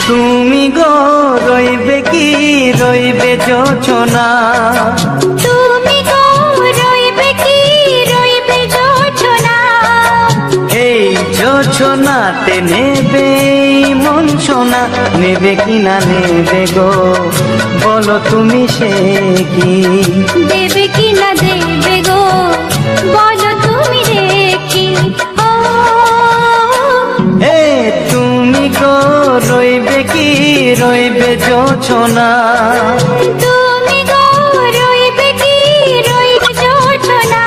তুমি গো রইবে কি রইবে যোছনা, তুমি গো রইবে কি রইবে যোছনা, এই যোছনাতে নেবে মন সোনা, নেবে কি না নেবে গো বলো তুমি সে কি, দেবে কি না দেবে গো বলো তুমি রে কি। ও এ তুমি গো রইবে কি রইবে যোছনা, তুমি গো রইবে কি রইবে যোছনা।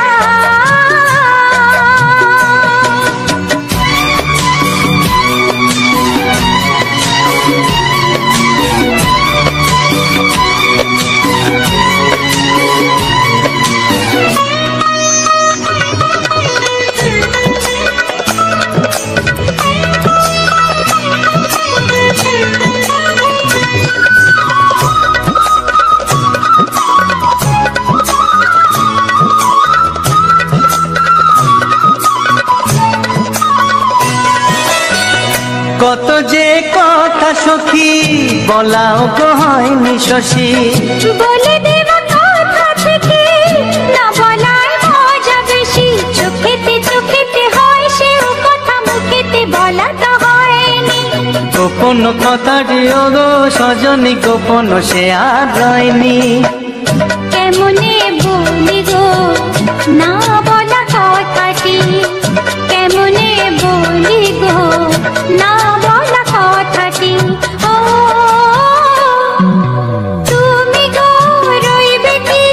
কত যে কথা সখী বলাও গো হয়নি শশী, বলে দেব কথা থেকে না বলার মজা বেশি, চোখেতে চোখেতে হয় সেও কথা মুখেতে বলা তো হয়নি। গোপন কথাটি গো সজনী গোপন সে আর রয়নি, কেমনে বলি গো না বলা কথাটি, কেমনে বলি গো না বলা কথাটি। ও তুমি গো রইবে কি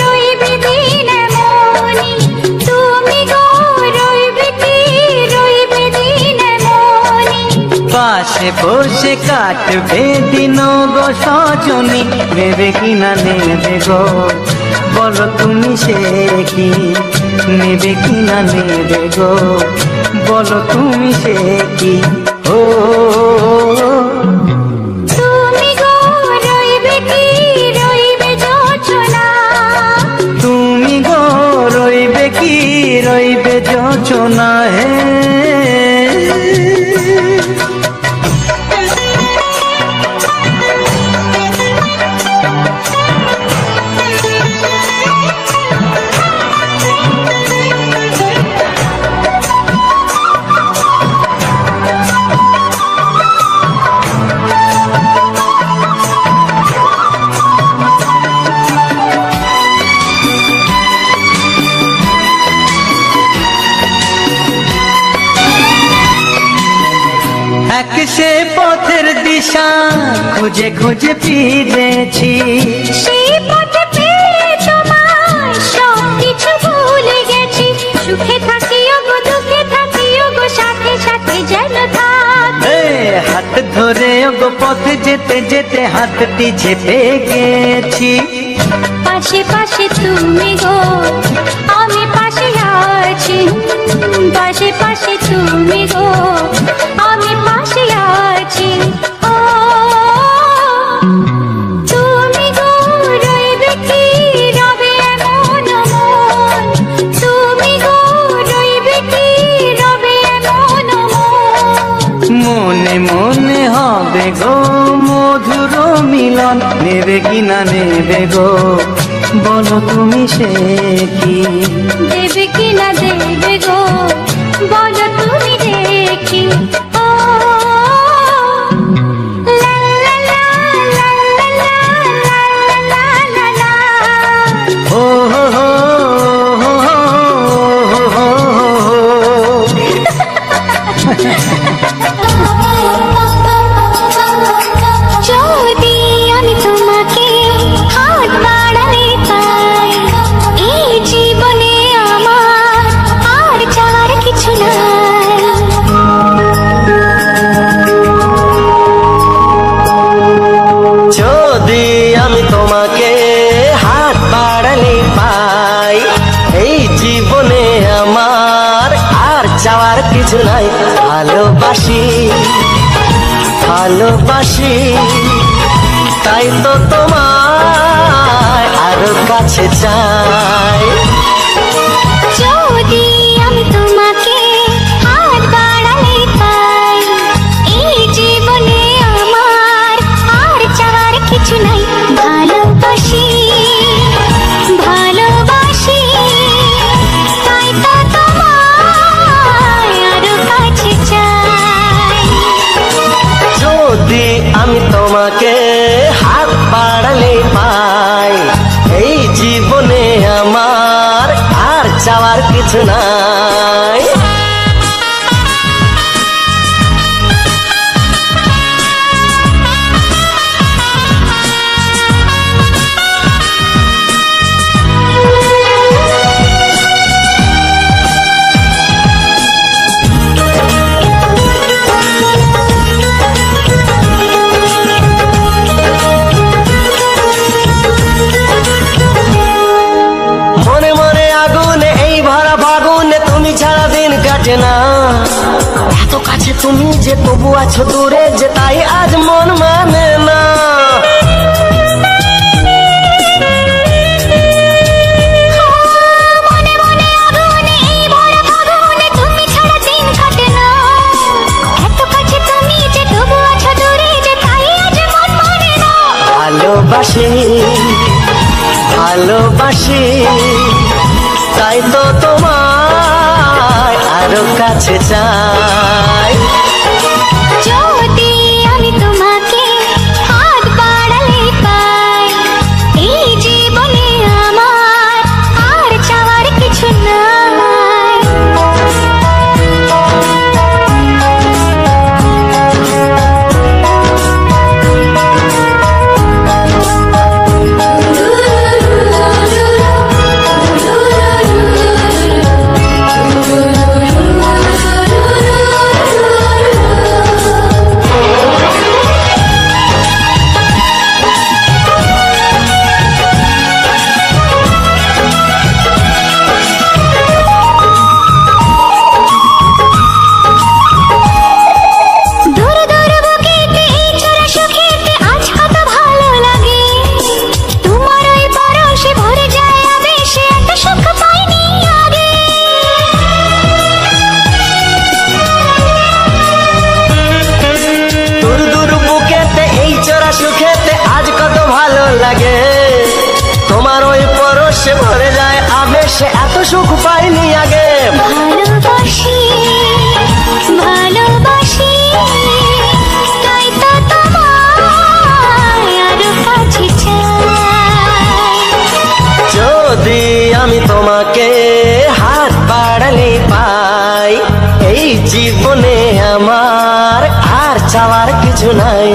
রইবে দিন মনি, তুমি গো রইবে কি রইবে দিন মনি, পাশে বসে কাটবে দিন গো সজনী, নেবে কি না নেবে গো বলো তুমি সে কি, নেবে কি না নেবে গো বলো তুমি সে কি। ও তুমি গো রইবে কি রইবে যোছনা, তুমি গো রইবে কি রইবে যোছনা। হে এক সে পথের দিশা খুঁজে খুঁজে ফিরেছি, সেই পথে পেয়ে তোমায় সব কিছু ভুলে গেছি, সুখে থাকিও গো দুঃখে থাকিও গো সাথে সাথে যেন থাক। এ হাত ধরে গো পথে যেতে যেতে হাতটি চেপে গেছি, পাশে পাশে তুমি গো আমি পাশে আছি, পাশে পাশে তুমি গো আমি পাশে আছি। ও তুমি গো রইবে কি রবে এমন মন, তুমি গো রইবে কি রবে এমন মন, মনে মনে হবে গো মধুর মিলন, নেবে কি না নেবে গো বলো তুমি সে কি, দেবে কি না দেবে গো বলো তুমি দেখি। ও লা লা লা লা লা লা লা লা লা। ও হো হো হো হো হো হো। যদি আমি তোমাকে হাত বাড়ালে পাই, এই জীবনে আমার আর চাওয়ার কিছু নাই। যদি আমি তোমাকে হাত বাড়ালে পাই, এই জীবনে আমার আর চাওয়ার কিছু নাই। ভালোবাসি ভালোবাসি তাই তো তোমায় আরো কাছে চাই। যদি আমি তোমাকে হাত বাড়ালে পাই, এই জীবনে আমার এত কাছে তুমি যে তবু আছো দূরে, যে তাই আজ মন মানে না। ভালোবাসি ভালোবাসি তাই তো তোমায় আরো কাছে চাই। যদি আমি তোমাকে হাত বাড়ালে পাই, এই জীবনে আমার আর চাওয়ার কিছু নাই। এত সুখ পাইনি আগে। ভালোবাসি ভালোবাসি তাই তো তোমায় আরো কাছে চাই। যদি আমি তোমাকে হাত বাড়ালে পাই, এই জীবনে আমার আর চাওয়ার কিছু নাই।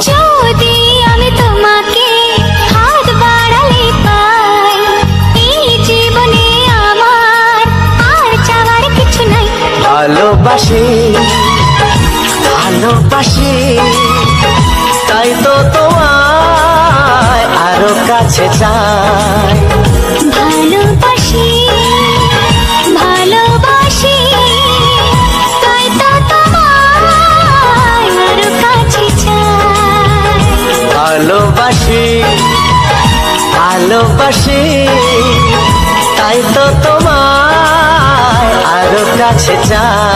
যদি আমি তোমাকে হাত বাড়ালে পাই, এই জীবনে আমার আর চাওয়ার কিছু নাই। ভালোবাসি ভালোবাসি তাই তো তোমায় আরো কাছে চাই। ভালোবাসি ভালোবাসি তাই তো তোমায় আরো কাছে চাই। ভালোবাসি ভালোবাসি তাই তো তোমায় আরো কাছে চাই।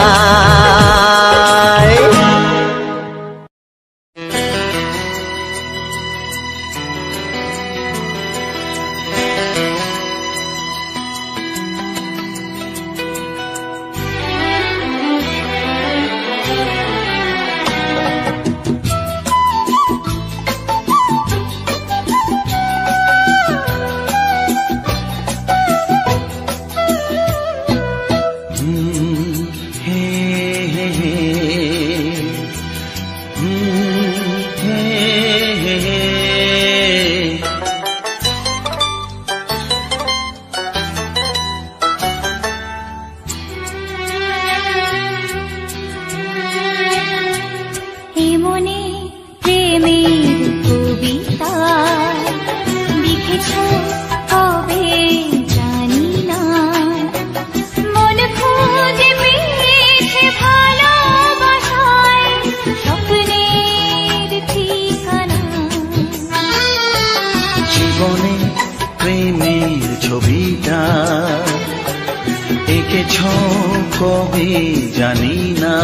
কবে জানি না,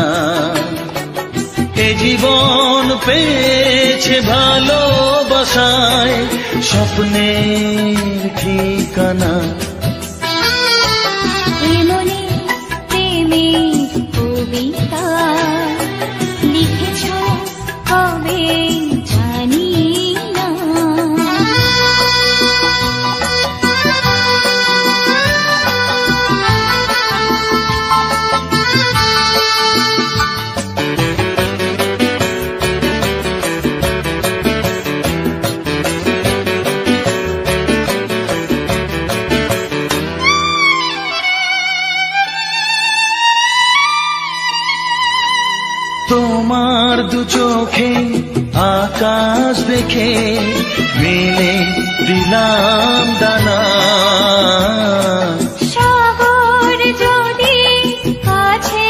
এ জীবন পেয়েছে ভালোবাসায় স্বপ্নের ঠিকানা। এমনি প্রেমের কবিতা লিখেছ কবে জানি না। তোমার দু চোখে আকাশ দেখে মেলে দিলাম দানা। শহর যদি কাছে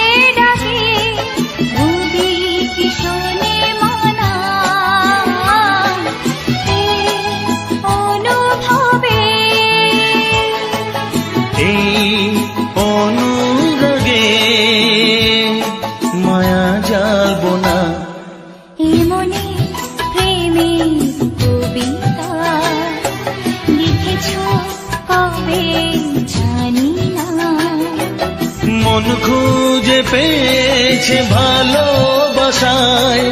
মায়া জাল বোনা এমনি প্রেমের কবিতা লিখেছ কবে জানি না। মন খুঁজে পেয়েছে ভালোবাসায়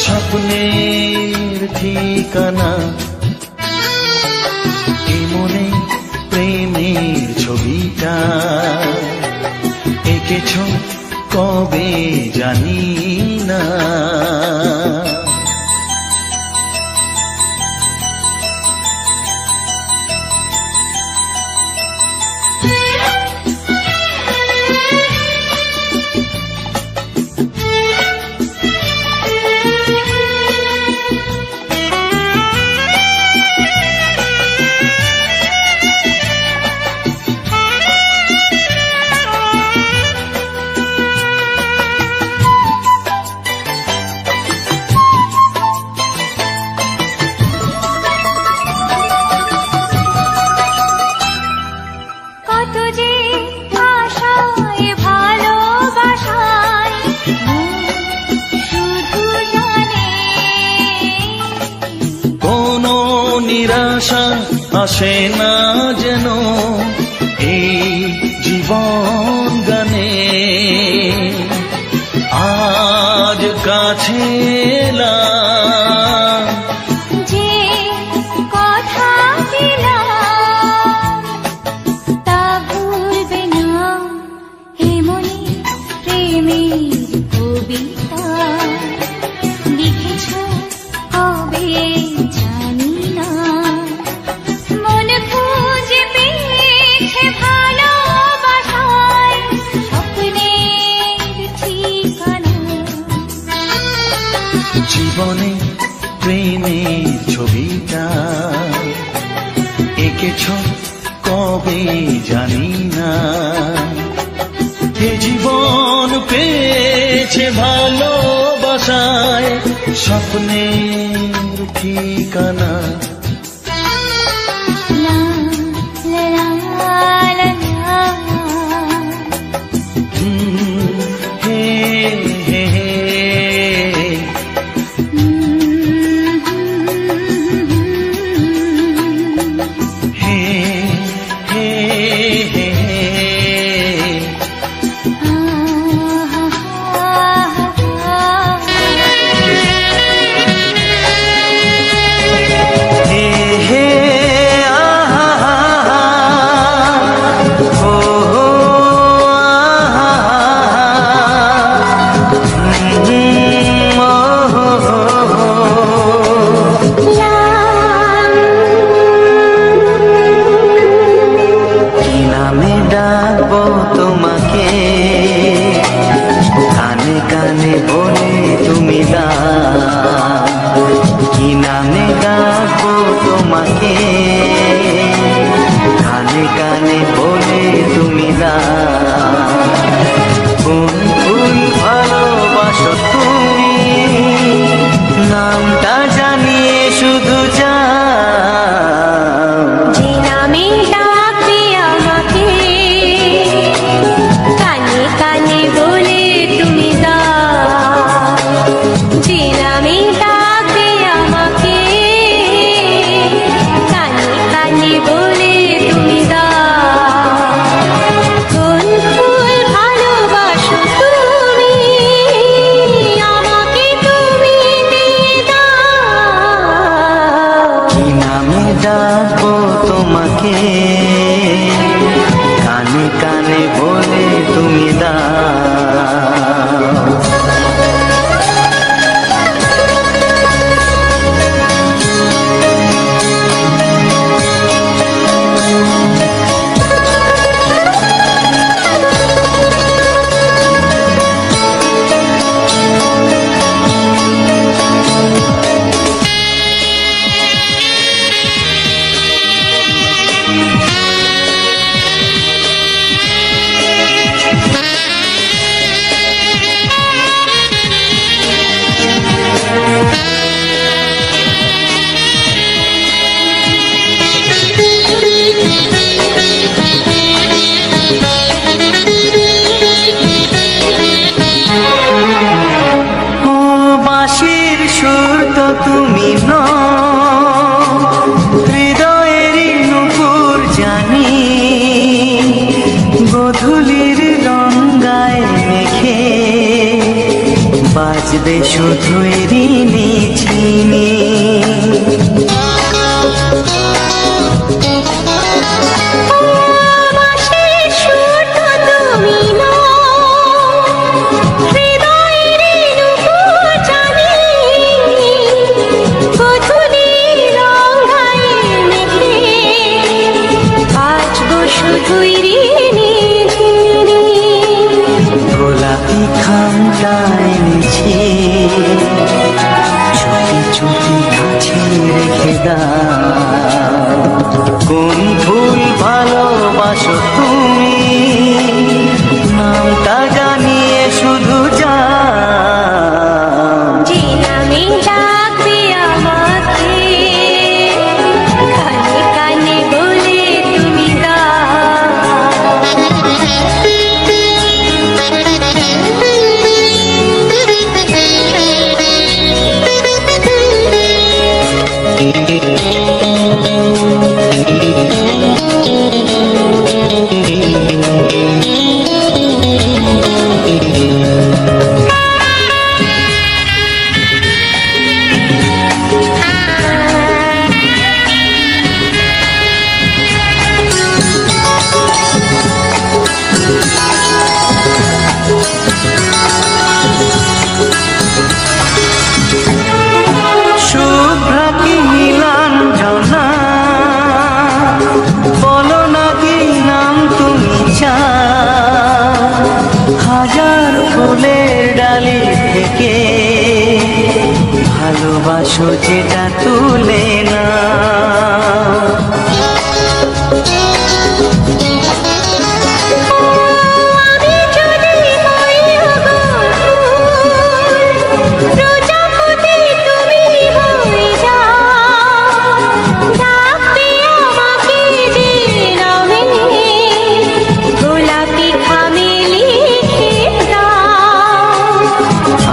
স্বপ্নের ঠিকানা। এমনে প্রেমের ছবিটা এঁকেছ কবে জানি না। কত যে আশায় ভালোবাসায় শুধু জানে কোনো নিরাশা আসে না যেন এই জীবন গানে। আজ কাছে এলাম যে কথা দিলাম তা ভুলবে না। এমনি প্রেমের কবিতা লিখেছ কবে জানি না। মন খুঁজে পেয়েছে ভালোবাসায় স্বপ্নের ঠিকানা। জীবনে প্রেমের ছবিটা এঁকেছ কবে জানি না। এ জীবন পেয়েছে ভালোবাসায় স্বপ্নের ঠিকানা। লা লা লা লা হে হে হে হে হে হে লা মেখে বাজবে শুধু ঋণী ঝিনি। গোলাপি খামটা এনেছি, চুপি চুপি কাছে রেখে দাও। কোন ফুল ভালোবাসো তুমি, নামটা জানিয়ে শুধু যাও। যে নামে ডাকবে আমাকে, কানে কানে বলে তুমি ভালোবাসো যেটা তুলে না।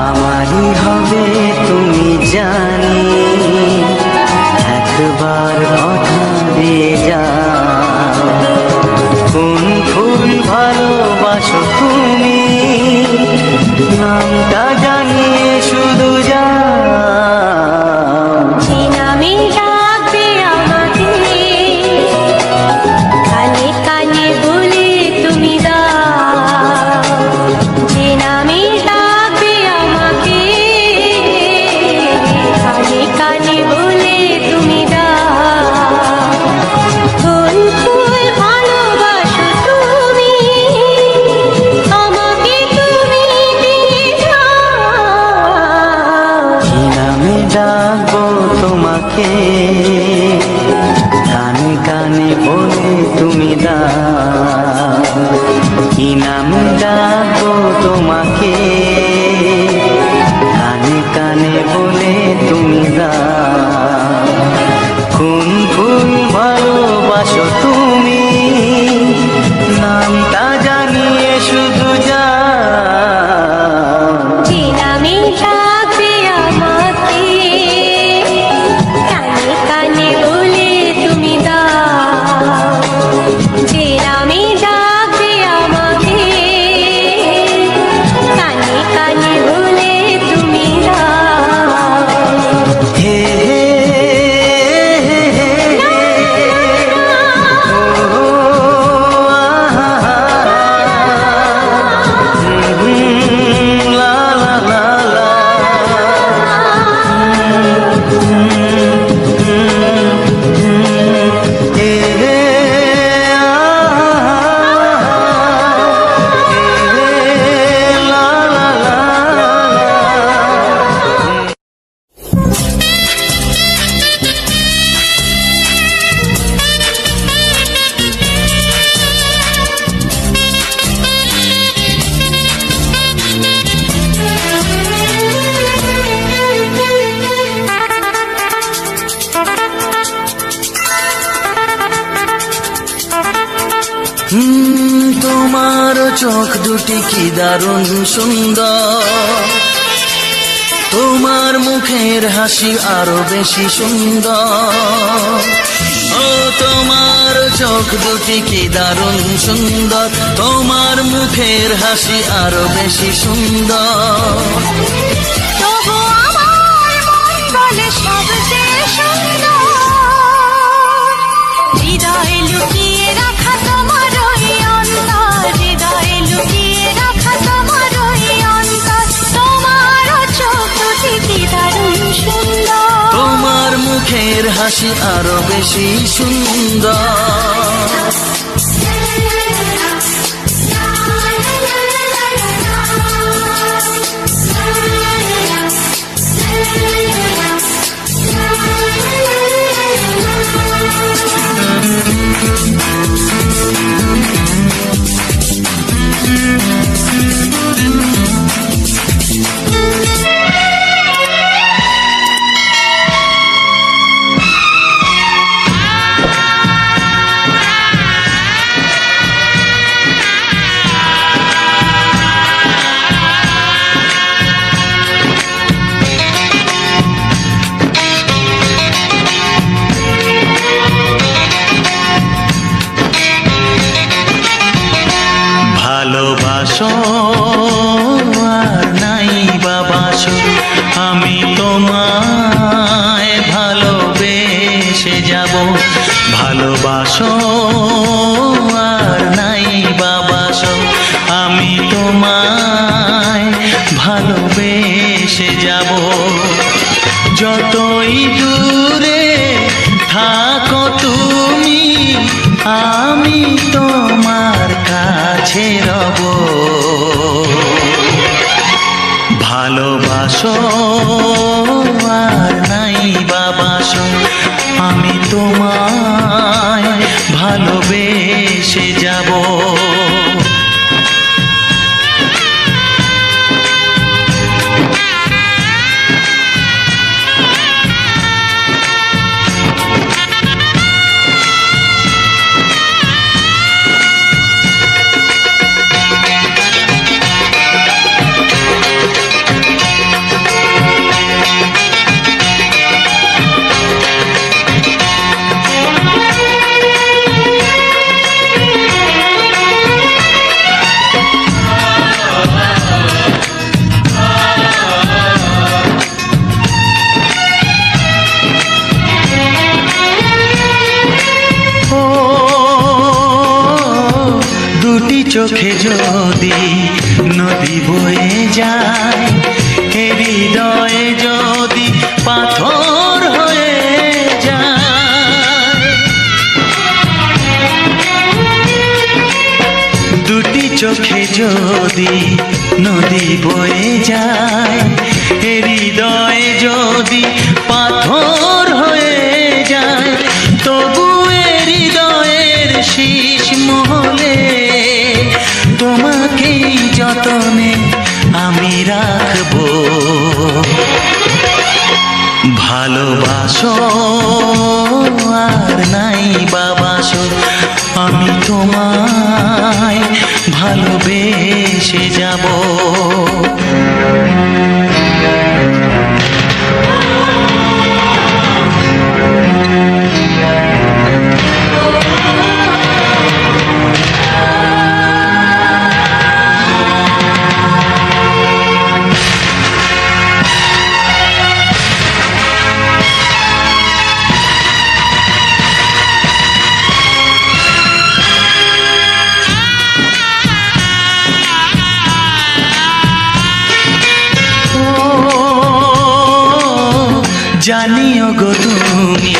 আমারই হবে তুমি জানি, একবার কথা দিয়ে যাও। কোন ফুল ভালোবাসো তুমি, নামটা জানিয়ে শুধু যাও। যে নামে ডাকবে আমাকে, কানে কানে বলে তুমি দাও। যে নামে ডাকবে আমাকে, কানে কানে বলে তুমি দাও। কোন ফুল ভালোবাসো তুমি, আমাকে তুমি দিয়ে যাও। কি নামে ডাকবো তোমাকে, কানে কানে বলে তুমি দাও। কি নামে ডাকবো তোমাকে, কানে কানে বলে তুমি দাও। কোন ফুল ভালোবাসো তুমি, নামটা জানিয়ে শুধু যাও। যে নামে ডাকবে আমাকে, কানে কানে বলে তুমি দাও। যে নামে ডাকবে আমাকে, কানে কানে বলে তুমি দাও। হে হে হে হে হে, ও আহা, লা লা লা লা, হে হে লা লা লা লা। তোমার চোখ দুটি কি দারুণ সুন্দর, তোমার মুখের হাসি আরো বেশি সুন্দর, ও তোমার চোখ দুটি কি দারুণ সুন্দর, তোমার মুখের হাসি আরো বেশি সুন্দর। তবু আমার মন বলে সবচেয়ে সুন্দর, হৃদয়ে লুকিয়ে রাখা তোমার ওই অন্তর, হৃদয়ে লুকিয়ে রাখা তোমার ওই অন্তর, তোমার চোখ দুটি কি দারুণ সুন্দর, তোমার মুখের হাসি আরো বেশি সুন্দর। ভালোবাসো আর নাই বাবাসো, আমি তোমায় ভালোবেসে যাব। ভালোবাসো আর নাই বাবাসো, আমি তোমায় ভালোবেসে যাব। যতই দূরে থাকো তুমি, আমি তোমার কাছে রব। ভালোবাসো আর নাই বাবাসো, আমি তোমায় ভালোবেসে যাব। চোখে যদি নদী বয়ে যায়, হৃদয়ে যদি পাথর হয়ে যায়, দুটি চোখে যদি নদী বয়ে যায়, হৃদয়ে যদি পাথর হয়ে যায়, তবু হৃদয়ের শীষ মহলে তোমাকে যতনে আমি রাখবো। ভালোবাসো আর নাই বাবাসো, আমি তোমায় ভালোবেসে যাব। জানিও গো তুমি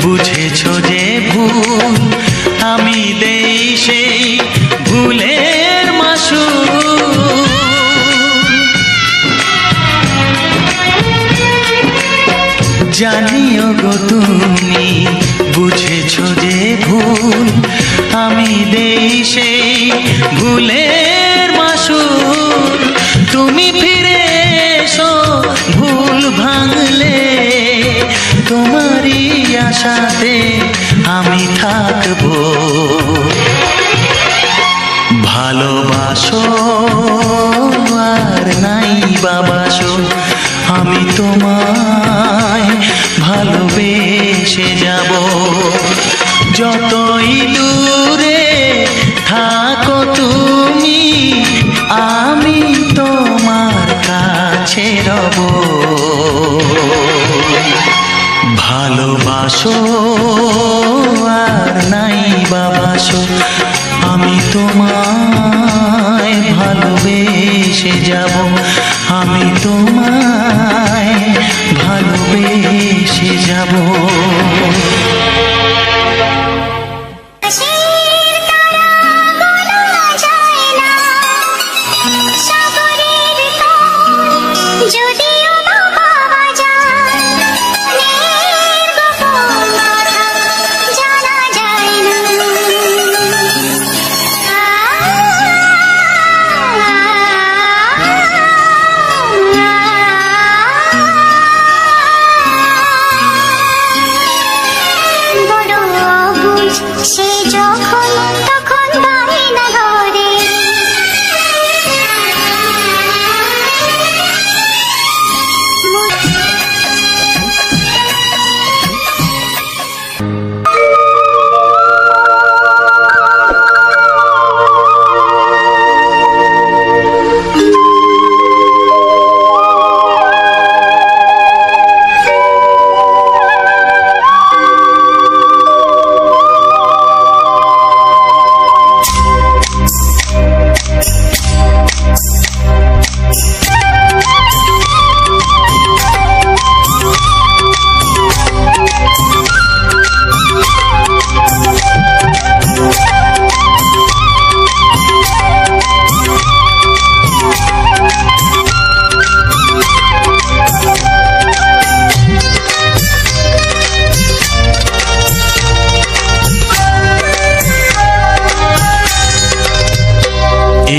বুঝেছো যে ভুল, আমি দেই সেই ভুলের মাসুল। জানিও গো তুমি বুঝেছো যে ভুল, আমি দেই সেই ভুলের মাসুল। তুমি ফিরে এসো ভুল ভাঙলে, তোমারই আশাতে আমি থাকবো। ভালোবাসো আর নাই বাবাসো, আমি তোমায় ভালোবেসে যাব যতই দূরে থাকো তুমি আমি তোমার কাছে রব ভালোবাসো আর নাই বাবাসো আমি তোমায় ভালোবেসে যাব আমি তোমায় ভালোবেসে যাব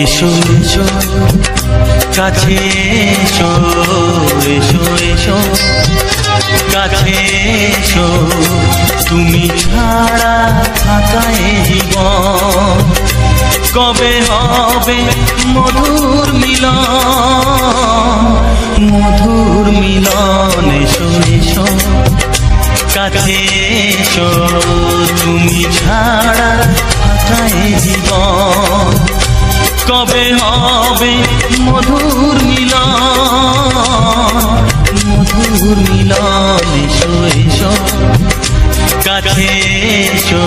এসো এসো কাছে এসো এসো এসো কাছে এসো তুমি ছাড়া থাকা এ জীবন কবে হবে মধুর মিলন এসো এসো কাছে এসো তুমি ছাড়া থাকা এ জীবন কবে হবে মধুর মিলন এসো এসো কাছে এসো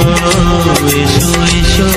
এসো এসো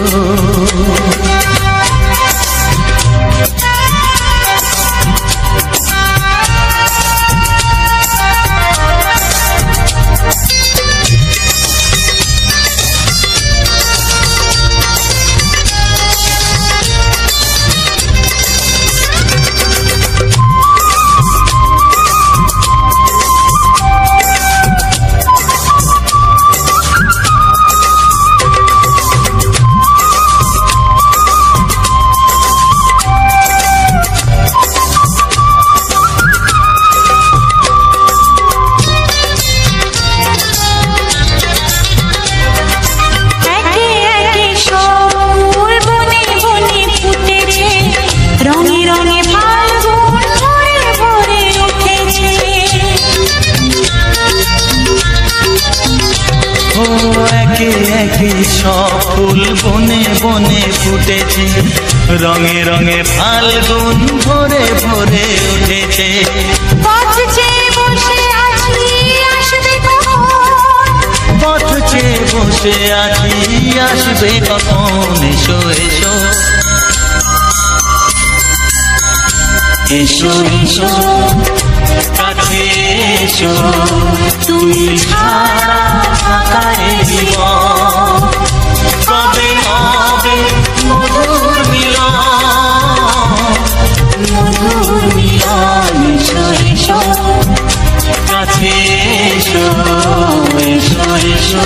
সব ফুল বনে বনে ফুটেছে রঙে রঙে ফাল্গুন ভরে ভরে উঠেছে পথ চেয়ে বসে আছি আসবে পথ চেয়ে বসে আছি আসবে কখন এসো এসো এসো এসো কাছে এসো তুমি ছাড়া থাকা এ জীবন কবে হবে মধুর মিলন এসো এসো কাছে এসো এসো এসো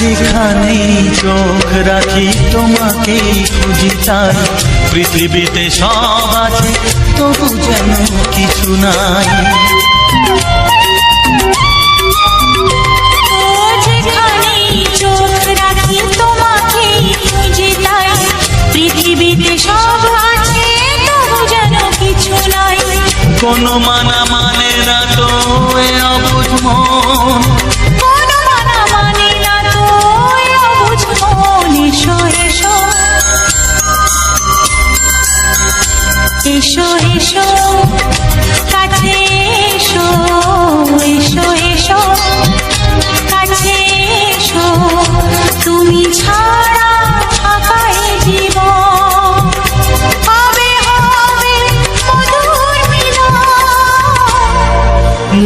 যেখানেই চোখ রাখি তোমাকেই খুঁজি তাই, পৃথিবীতে সব আছে তবু যেন কিছু নাই। যেখানেই চোখ রাখি তোমাকেই খুঁজি তাই, পৃথিবীতে সব আছে তবু যেন কিছু নাই। কোনো মানা মানে না তো এ অবুঝ মন, কোনো মানা মানে না তো এ অবুঝ মন। এসো এসো এসো এসো কাছে এসো, এসো এসো কাছে এসো, তুমি ছাড়া থাকায় জীবন হবে হবে মধুর মিলন,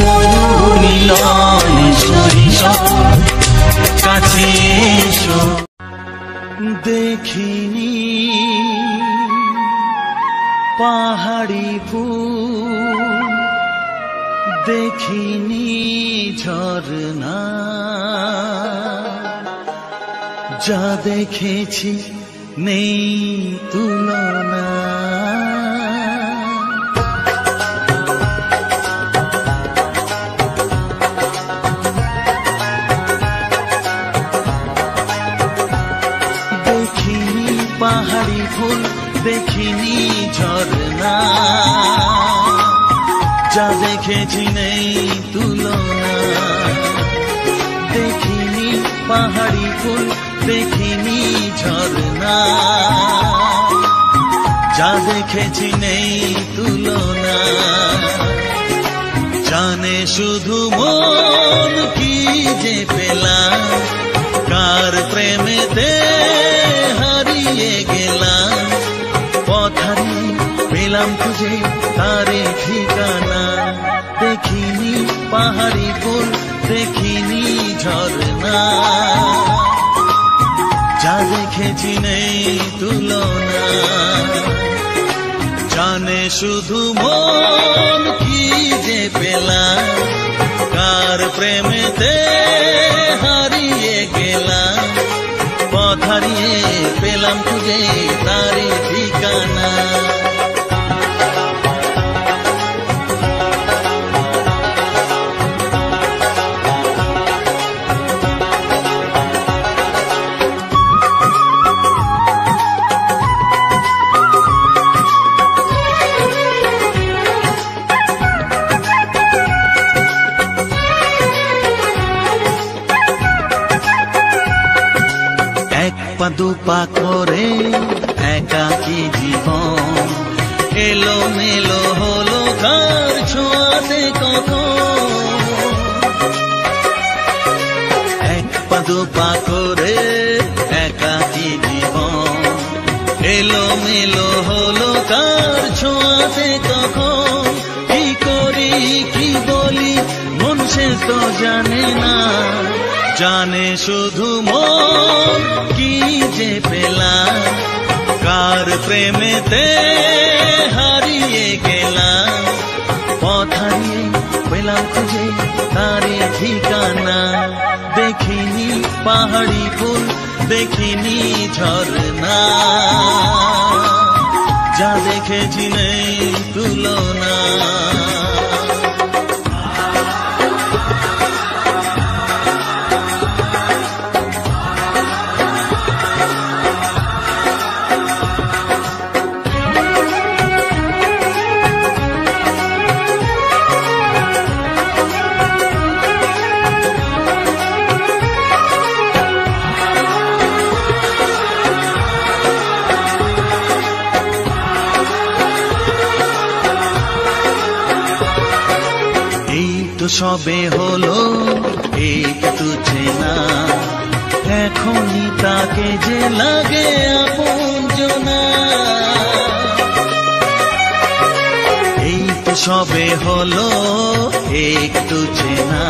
মধুর মিলন। এসো এসো কাছে এসো। দেখিনি পাহাড়ি ফুল, দেখিনি ঝরনা, যা দেখেছি নেই তুলনা। দেখিনি পাহাড়ি ফুল, দেখিনি ঝরনা, যা দেখেছি নেই তুলনা। দেখিনি পাহাড়ি ফুল, দেখিনি ঝরনা, যা দেখেছি নেই তুলনা। জানে শুধু মন কি যে পেলাম, কার প্রেমেতে হারিয়ে গেলাম। পথারি পেলাম খুঁজে তারে ঠিকানা, দেখিনি পাহাড়ি ফুল, দেখিনি ঝরনা, যা দেখেছি নেই তুলনা। জানে শুধু মন কি যে পেলাম, কার প্রেমেতে হারিয়ে গেলাম। পথ হারিয়ে পেলাম খুঁজে তারে ঠিকানা। দুপা করে একাকী জীবন, এলো মেলো হলো কার ছোঁয়াতে কখন। এক পা দুপা করে একাকী জীবন, এলো মেলো হলো কার ছোঁয়াতে কখন। কি করি কি বলি মন সে তো জানে না, জানে শুধু মন কি যে পেলাম, কার প্রেমেতে হারিয়ে গেলাম। পথ হারিয়ে পেলাম খুঁজে তারে ঠিকানা, দেখিনি পাহাড়ি ফুল, দেখিনি ঝরনা, যা দেখেছি নেই তুলনা। সবে হলো একটু চেনা, এখনই তাকে যে লাগে আপনজনা। এই তো সবে হলো একটু চেনা,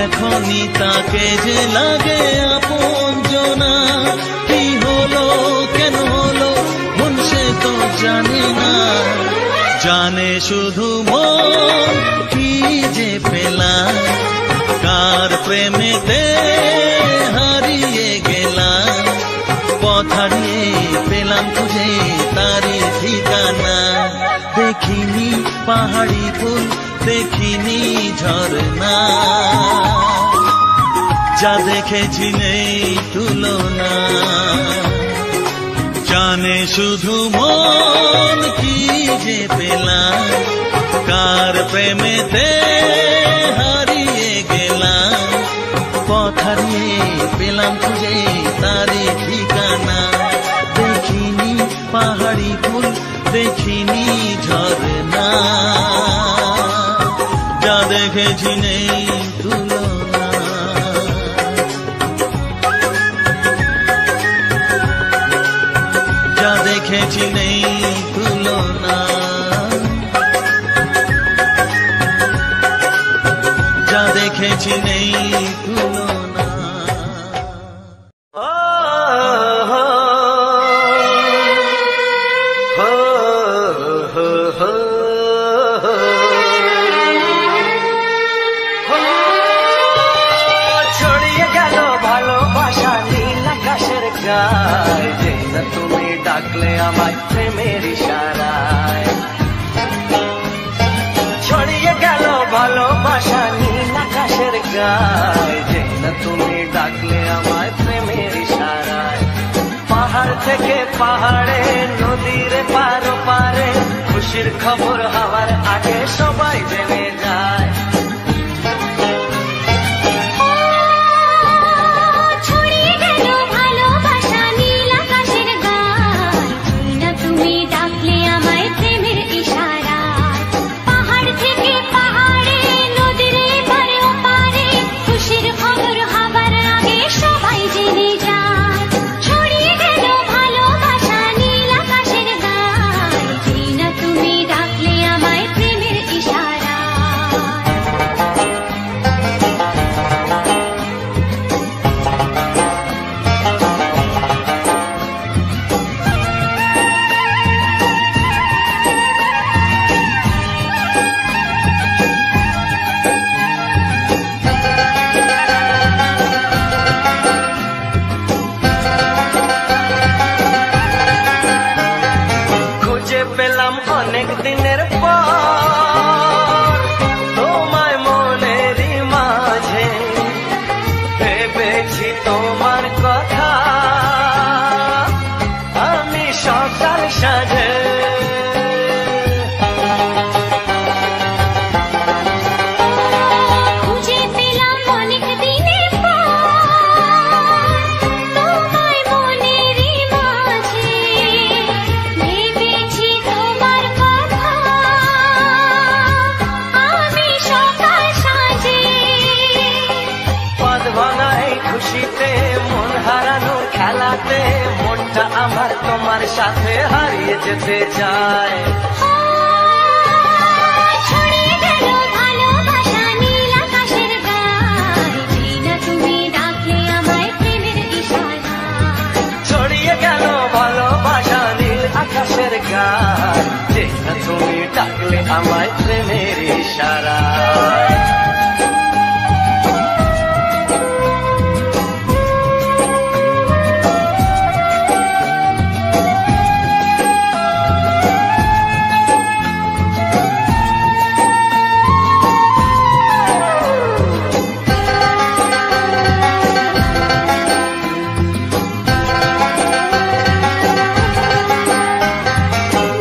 এখনই তাকে যে লাগে আপনজনা। কি হলো কেন হলো মন সে তো জানে না, জানে শুধু মন কি যে পেলাম, কার প্রেমেতে পেলাম খুঁজে তারি ঠিকানা। দেখিনি পাহাড়ি ফুল, দেখিনি ঝরনা, যা দেখেছি নেই তুলনা। জানে শুধু মন কি যে পেলাম, কার প্রেমেতে হারিয়ে গেলাম। পথ হারিয়ে পেলাম খুঁজে তারি ঠিকানা। দেখিনি পাহাড়ি ফুল, দেখিনি ঝরনা, যা দেখেছি নেই তুলনা। যা দেখেছি নেই তুলনা, যা দেখেছি নেই তুলনা। ছড়িয়ে গেল ভালোবাসা নীল আকাশের গায়, যে না তুমি ডাকলে আমায় প্রেমের ইশারায়। ছড়িয়ে গেল ভালোবাসা নীল আকাশের গায়, যে না তুমি ডাকলে আমায় প্রেমের ইশারায়। পাহাড় থেকে পাহাড়ে, নদীর পার পারে, খুশির খবর হওয়ার আগে সবাই জেনে যায়। পেলাম অনেক দিনের পর তোমায় মনেরই মাঝে, ভেবেছি তোমার কথা আমি সকাল সাজে। খুশিতে মন হারানোর খেলাতে মনটা আমার তোমার সাথে হারিয়ে যেতে চায়। ছড়িয়ে গেল ভালোবাসা নীল আকাশের গায়, যে না তুমি ডাকলে আমায় প্রেমের ইশারায়। ছড়িয়ে গেল ভালোবাসা নীল আকাশের গায়, যে না তুমি ডাকলে আমায় প্রেমের ইশারায়।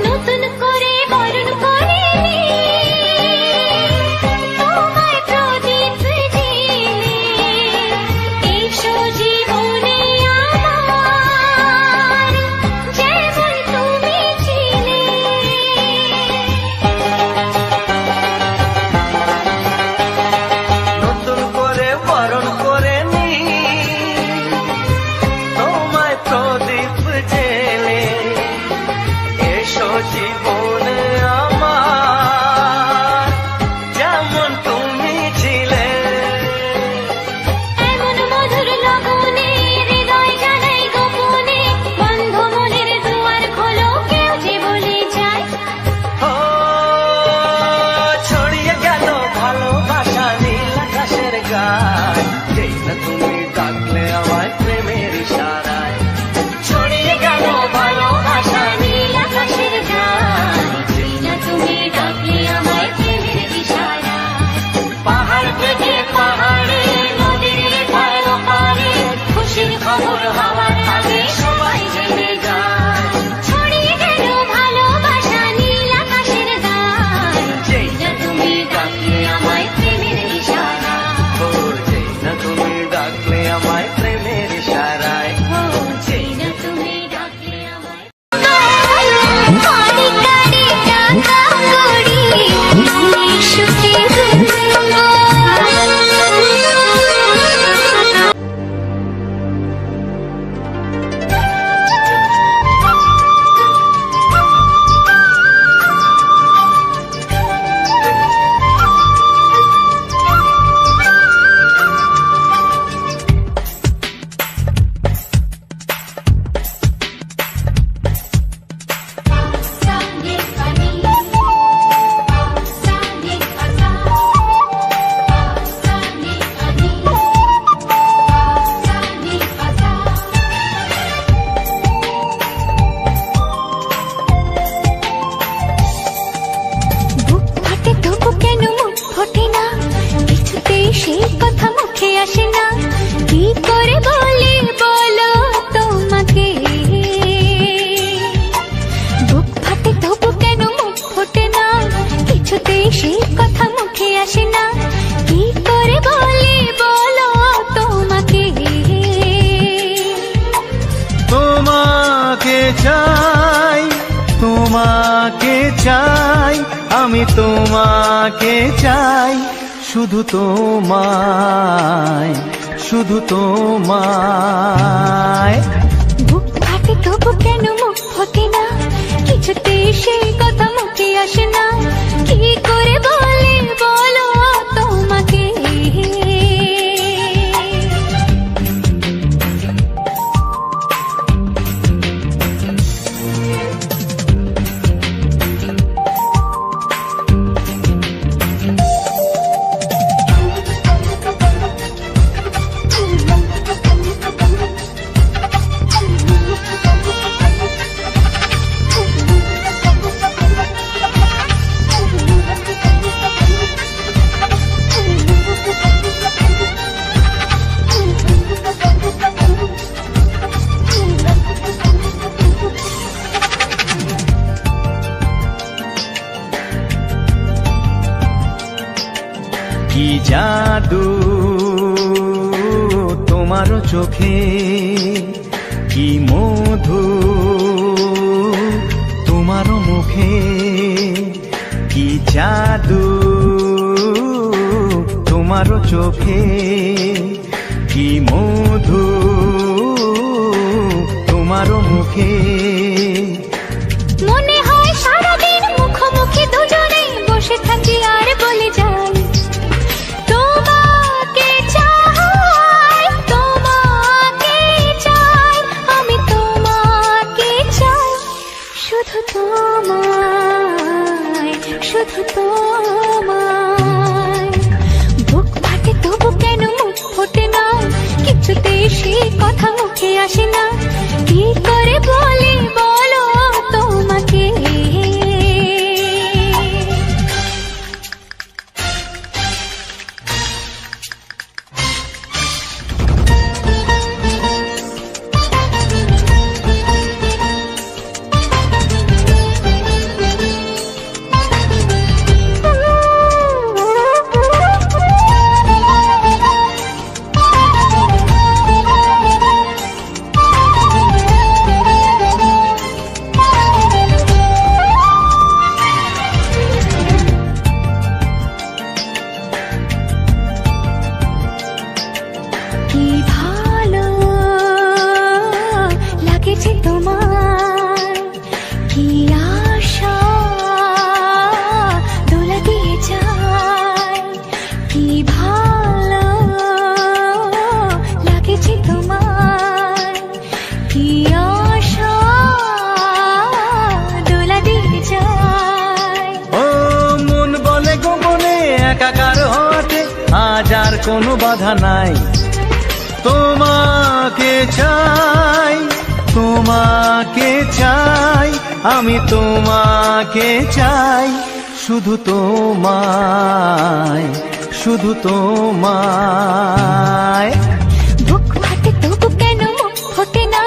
নতুন করে বরণ করে কথা মুখে আসে না, কি করে বলি বলো তোমাকে। তোমাকে চাই, তোমাকে চাই, আমি তোমাকে চাই, শুধু তোমায়, শুধু তোমায়। বুক ফাটে তবু কেন মুখ ফোটে না, কিছুতে সেই কথা মুখে আসে না, কি করে বলি বলো তোমাকে। কি জাদু তোমার চোখে, কি মধু তোমার মুখে, কি জাদু তোমার চোখে, কি মধু তোমার মুখে। মনে হয় সারাদিন মুখোমুখি দুজনে বসে থাকি আর বলে যাই, তোমাকে চাই, তোমাকে চাই, আমি তোমাকে চাই, শুধু তোমায়, শুধু তোমায়। বুক ফাটে তবু কেন মুখ ফোটে না, কিছুতে সেই কথা মুখে আসে না, কি করে বলি বলো তোমাকে। কি ভালো লাগেছে তোমার, কি আশা দোলা দিয়ে যায়, কি ভালো লাগেছে তোমার, কি আশা দোলা দিয়ে যায়। ও মন বলে গোপনে একাকার হতে আজ আর কোনো বাধা নাই, তোমাকে চাই, তোমাকে চাই, আমি তোমাকে চাই, শুধু তোমায়, শুধু তোমায়। বুক ফাটে তবু কেন মুখ ফোটে না,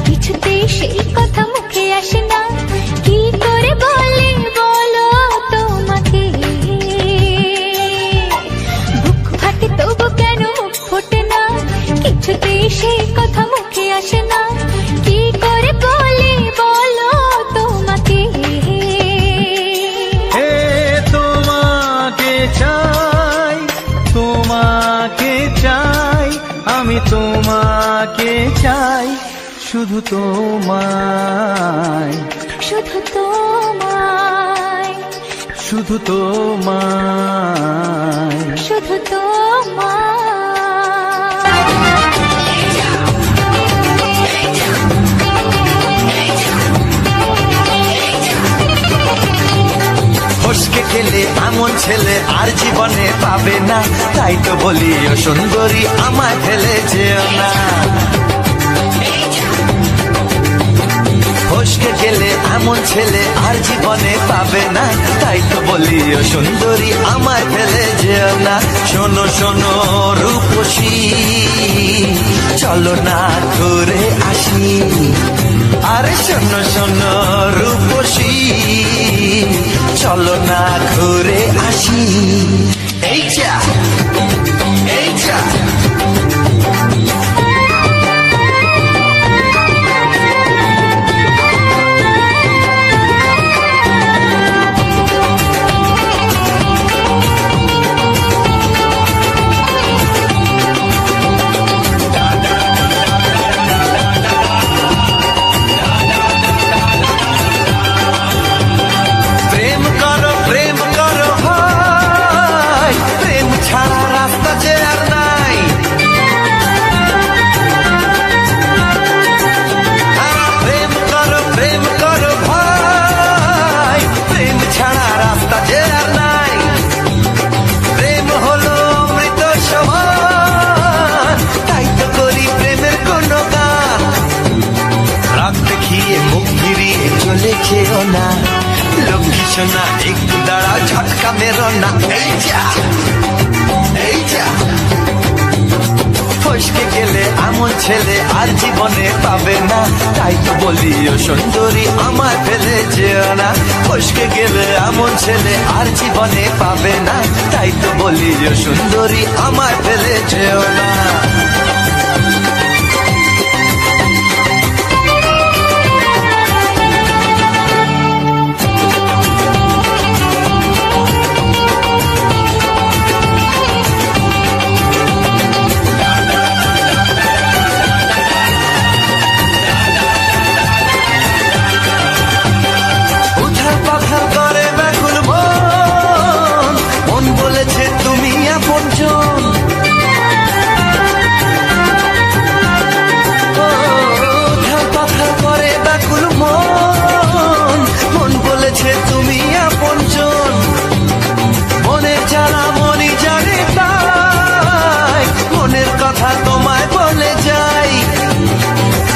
কিছুতে সেই কথা মুখে আসে না, কি করে বলি বলো তোমাকে। বুক ফাটে তবু কেন মুখ ফোটে না, কিছুতে সেই কথা মুখে আসে না, কি করে বলি বলো তোমাকে। হে তোমাকে চাই, তোমাকে চাই, আমি তোমাকে চাই, শুধু তোমায়, শুধু তোমায়, শুধু তোমায়, শুধু তোমায়। ফসকে খেলে এমন ছেলে আর জীবনে পাবে না, তাই তো বলি ও সুন্দরী আমায় ফেলে যেও না। ফসকে গেলে এমন ছেলে আর জীবনে পাবে না, তাই তো বলি ও সুন্দরী আমায় ফেলে যেও না। শোনো শোনো রূপসী, চলো না ঘুরে আসি। আরে শোনো শোনো রূপসী, চলো না ঘুরে আসি। এই যা এই যা না, একটু দাঁড়াও, ঝটকা মেরো না। এই যা এই যা ফসকে গেলে এমন ছেলে আর জীবনে পাবে না, তাই তো বলি ও সুন্দরী আমায় ফেলে যেও না। ফসকে গেলে এমন ছেলে আর জীবনে পাবে না, তাই তো বলি ও সুন্দরী আমায় ফেলে যেও না।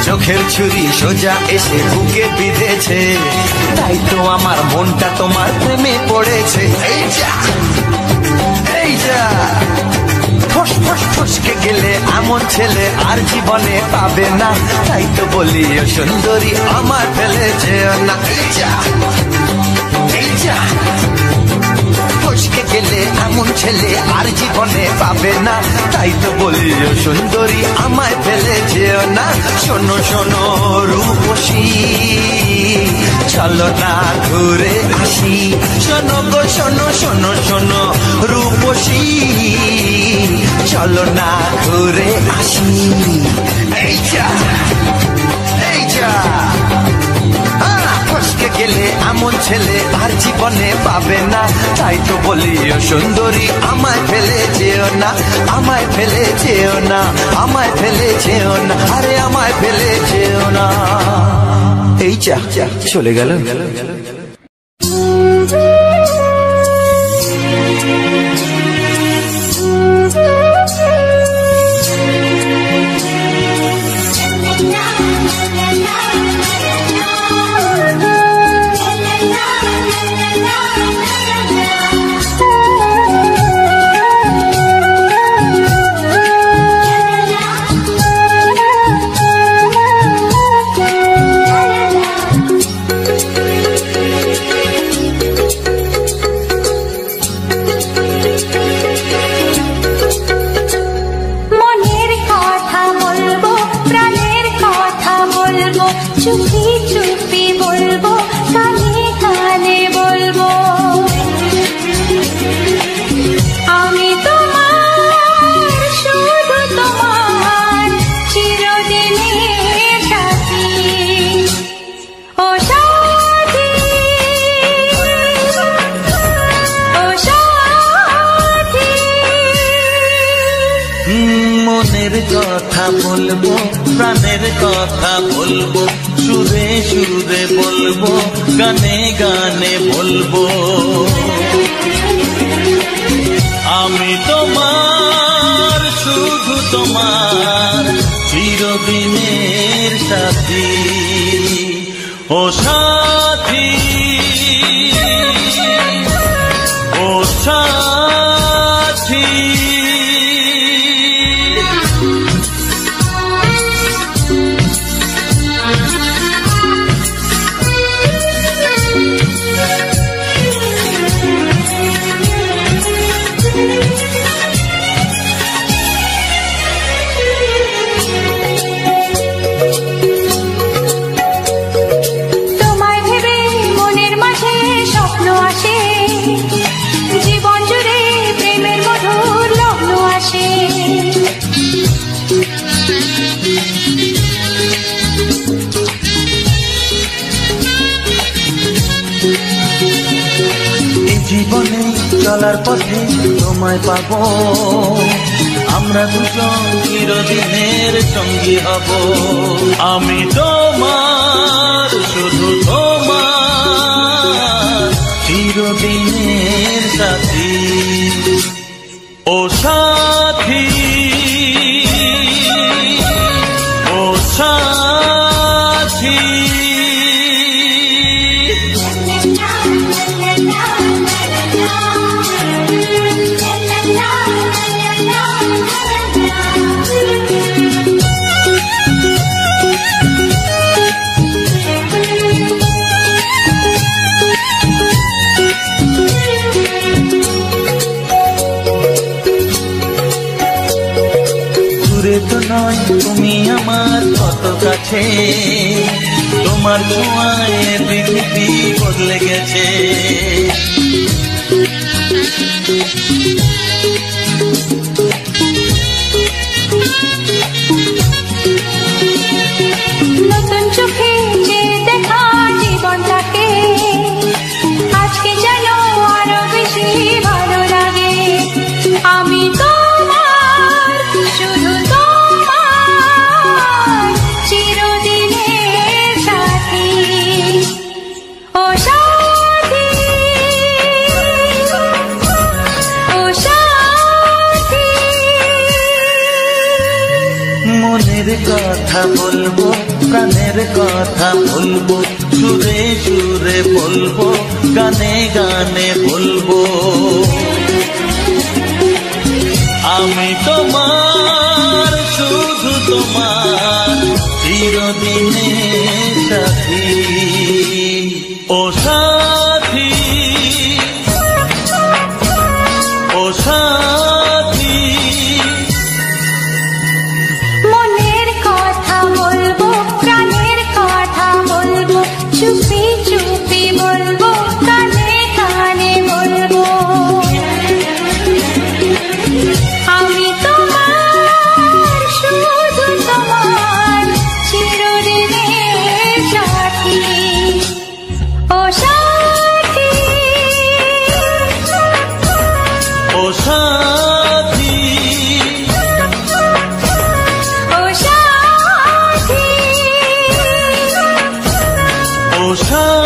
চোখের ছুরি সোজা এসে বুকে বিঁধেছে, তাই তো আমার মনটা তোমার প্রেমে পড়েছে। এই যা এই যা ফস ফস ফসকে গেলে এমন ছেলে আর জীবনে পাবে না, তাই তো বলি ও সুন্দরী আমার ফেলে যেও না। এই যা এই যা ফসকে গেলে এমন ছেলে আর জীবনে পাবে না, তাই তো বলি ও সুন্দরী আমায় ফেলে যেও না। শোনো শোনো রূপসী, চলো না ঘুরে আসি। শোনো গো শোনো শোনো শোনো রূপসী, চলো না ঘুরে আসি। এই যা এই যা ফসকে গেলে এমন ছেলে আর জীবনে পাবে না, তাই তো বলি ও সুন্দরী আমায় ফেলে যেও না, আমায় ফেলে যেও না, আমায় ফেলে যেও না, আরে আমায় ফেলে যেও না। এই যা চলে গেল। চুপি চুপি বলবো, কানে কানে বলবো, আমি তোমার শুধু তোমার চিরদিনের সাথী। ও সাথী ও সাথী, মনের কথা বলবো, প্রাণের কথা বলবো, সুরে সুরে বলবো, গানে গানে বলবো, আমি তোমার শুধু তোমার চিরদিনের সাথী। ও সাথী ও সাথী। চলার পথে তোমায় পাবো, আমরা দুজন চিরদিনের সঙ্গী হব। আমি তোমার, শুধু তোমার, চিরদিনের সাথী। ও সাথী, ও সাথী, দূরে তো নয় তুমি আমার কত কাছে, তোমার ছোঁয়ায় পৃথিবী বদলে গেছে। নতুন চোখে যে দেখা জীবনটাকে আজকে যেন আরো বেশি ভালো লাগে। আমি তোমার, শুধু তোমার, চিরদিনের সাথী। ও সাথী, ও সাথী, মনের কথা বলবো, প্রাণের কথা বলবো, সুরে সুরে বলবো, গানে গানে বলবো। আমি তোমার, শুধু তোমার, চিরদিনের সাথী। ও সাথী, ও সাথী, মনের কথা বলবো, প্রাণের কথা বলবো, চুপি চুপি বলবো, কানে কানে বলবো। আমি তোমার, শুধু তোমার, চিরদিনের সাথী। ও সাথী, ও সাথী, ও সাথী, ও সাথী।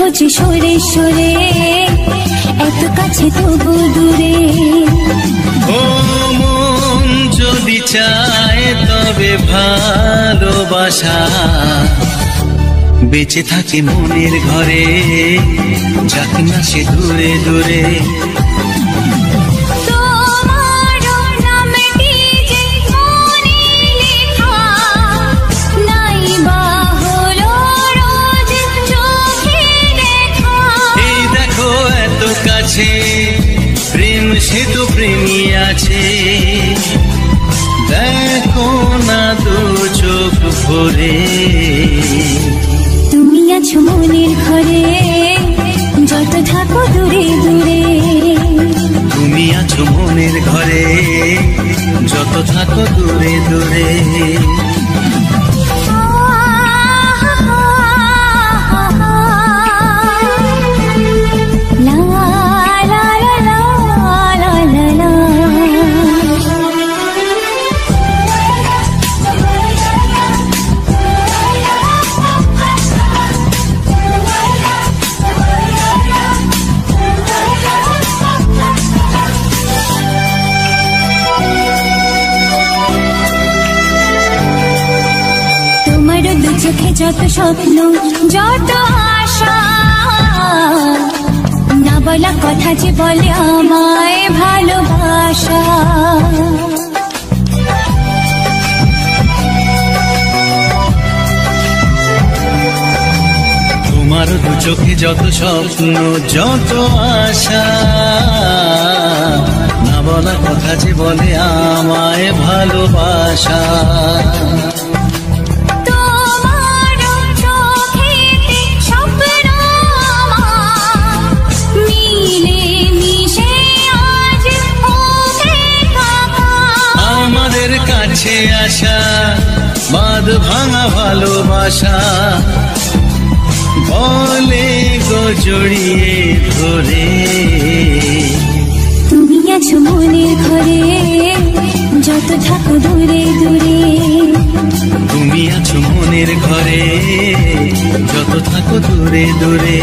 থাকবো যে সরে সরে, এত কাছে তবু দূরে। ও মন যদি চায় তবে ভালোবাসা বেঁচে থাকে মনের ঘরে, যাক না সে দূরে দূরে। প্রেম সে তো প্রেমী আছে, দেখো না দু চোখ ভরে। তুমি আছো মনের ঘরে, যত থাকো দূরে দূরে। তুমি আছো মনের ঘরে, যত থাকো দূরে দূরে। চোখে যত স্বপ্ন যত আশা, না বলা কথা যে বলে আমায় ভালোবাসা। তোমার দু চোখে যত স্বপ্ন যত আশা, না বলা কথা যে বলে আমায় ভালোবাসা। কাছে আসা বাঁধ ভাঙা ভালোবাসা, বলে গো জড়িয়ে ধরে। তুমি আছো মনের ঘরে, যত থাকো দূরে দূরে। তুমি আছো মনের ঘরে, যত থাকো দূরে দূরে।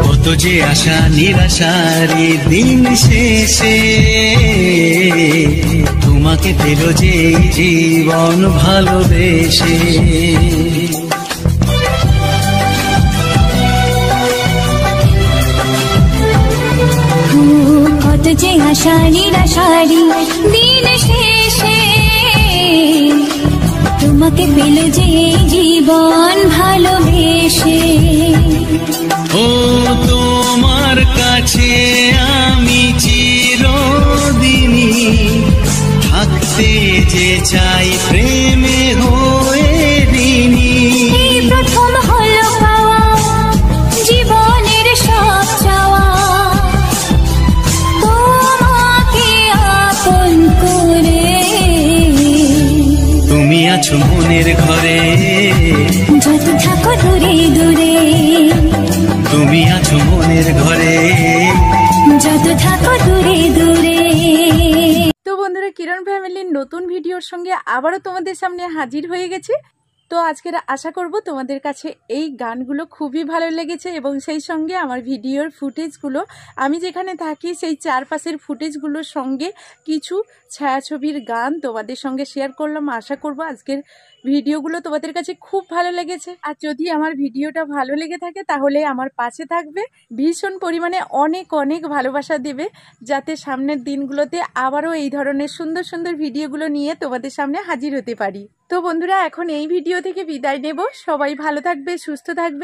কত যে আশা নিরাশার দিন শেষে, তোমাকে পেল যে জীবন ভালোবেসে। কত যে আশা নিরাশারি দিন শেষে, তোমাকে পেল যে জীবন ভালোবেসে। ও তোমার কাছে আমি চিরদিনই থাকতে যে চাই প্রেমে হয়ে ঋণী। প্রথম হলো পাওয়া জীবনের সব চাওয়া, তোমাকে আপন করে। তুমি আছো মনের ঘরে, যত থাকো দূরে দূরে। তুমি আছো মনের ঘরে, যত থাকো দূরে দূরে। তো বন্ধুরা, কিরণ ফ্যামিলির নতুন ভিডিওর সঙ্গে আবারও তোমাদের সামনে হাজির হয়ে গেছি। তো আজকের আশা করব তোমাদের কাছে এই গানগুলো খুবই ভালো লেগেছে, এবং সেই সঙ্গে আমার ভিডিওর ফুটেজগুলো, আমি যেখানে থাকি সেই চারপাশের ফুটেজগুলোর সঙ্গে কিছু ছায়াছবির গান তোমাদের সঙ্গে শেয়ার করলাম। আশা করব আজকের ভিডিওগুলো তোমাদের কাছে খুব ভালো লেগেছে। আর যদি আমার ভিডিওটা ভালো লেগে থাকে তাহলে আমার পাশে থাকবে, ভীষণ পরিমাণে অনেক অনেক ভালোবাসা দেবে, যাতে সামনের দিনগুলোতে আবারও এই ধরনের সুন্দর সুন্দর ভিডিওগুলো নিয়ে তোমাদের সামনে হাজির হতে পারি। তো বন্ধুরা, এখন এই ভিডিও থেকে বিদায় নেব। সবাই ভালো থাকবে, সুস্থ থাকবে।